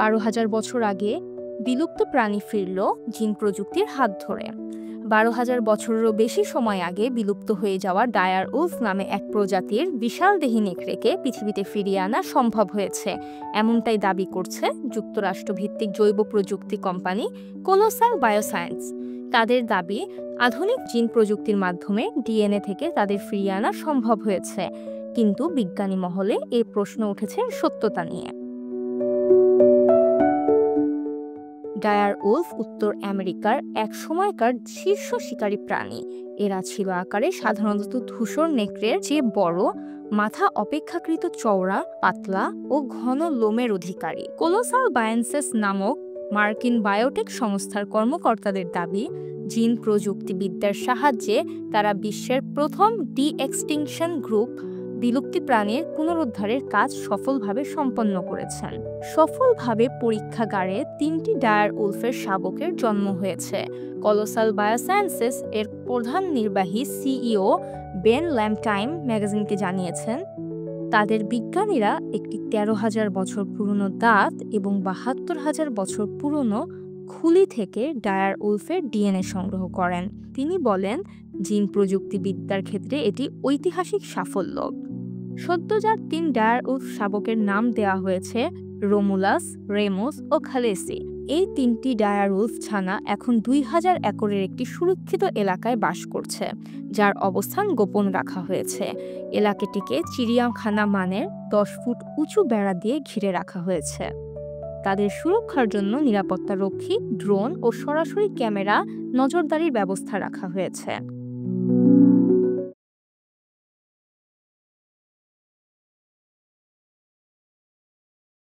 12,000 বছর আগে বিলুপ্ত প্রাণী ফিরল জিন প্রযুক্তির হাত ধরে। 12,000 বছরেরও বেশি সময় আগে বিলুপ্ত হয়ে যাওয়া ডায়ার উলফ নামে এক প্রজাতির বিশালদেহী নেকড়েকে পৃথিবীতে ফিরিয়ে আনা সম্ভব হয়েছে, এমনটাই দাবি করছে যুক্তরাষ্ট্রভিত্তিক জৈব প্রযুক্তি কোম্পানি কোলোসাল বায়োসায়েন্স। তাদের দাবি, আধুনিক জিন প্রযুক্তির মাধ্যমে ডিএনএ থেকে তাদের ফিরিয়ে আনা সম্ভব হয়েছে, কিন্তু বিজ্ঞানী মহলে এই প্রশ্ন উঠেছে সত্যতা নিয়ে। ডায়ার উলফ উত্তর আমেরিকার এক সময়কার শীর্ষ শিকারী প্রাণী। এরা ছিল আকারে সাধারণত ধূসর নেকড়ের চেয়ে বড়, মাথা অপেক্ষাকৃত চওড়া, পাতলা ও ঘন লোমের অধিকারী। কোলোসাল বায়োসায়েন্স নামক মার্কিন বায়োটেক সংস্থার কর্মকর্তাদের দাবি, জিন প্রযুক্তিবিদ্যার সাহায্যে তারা বিশ্বের প্রথম ডি-এক্সটিংশন গ্রুপ বিলুপ্তি প্রাণীর পুনরুদ্ধারের কাজ সফলভাবে সম্পন্ন করেছেন। সফলভাবে পরীক্ষাগারে 3টি ডায়ার উলফের শাবকের জন্ম হয়েছে। কোলোসাল বায়োসায়েন্সেস এর প্রধান নির্বাহী সিইও বেন ল্যাম্পটাইম ম্যাগাজিনকে জানিয়েছেন, তাদের বিজ্ঞানীরা একটি 13,000 বছর পুরনো দাঁত এবং 72,000 বছর পুরনো খুলি থেকে ডায়ার উলফের ডিএনএ সংগ্রহ করেন। তিনি বলেন, জিন প্রযুক্তিবিদ্যার ক্ষেত্রে এটি ঐতিহাসিক সাফল্য। সদ্যজাত 3 ডায়ার উলফ শাবকের নাম দেওয়া হয়েছে রোমুলাস, রেমুস ও খালেসি। এই 3টি ডায়ার উলফ ছানা এখন 2000 একরের একটি সুরক্ষিত এলাকায় বাস করছে, যার অবস্থান গোপন রাখা হয়েছে। এলাকাটিকে চিড়িয়াখানা মানের 10 ফুট উঁচু বেড়া দিয়ে ঘিরে রাখা হয়েছে। তাদের সুরক্ষার জন্য নিরাপত্তারক্ষী, ড্রোন ও সরাসরি ক্যামেরা নজরদারির ব্যবস্থা রাখা হয়েছে।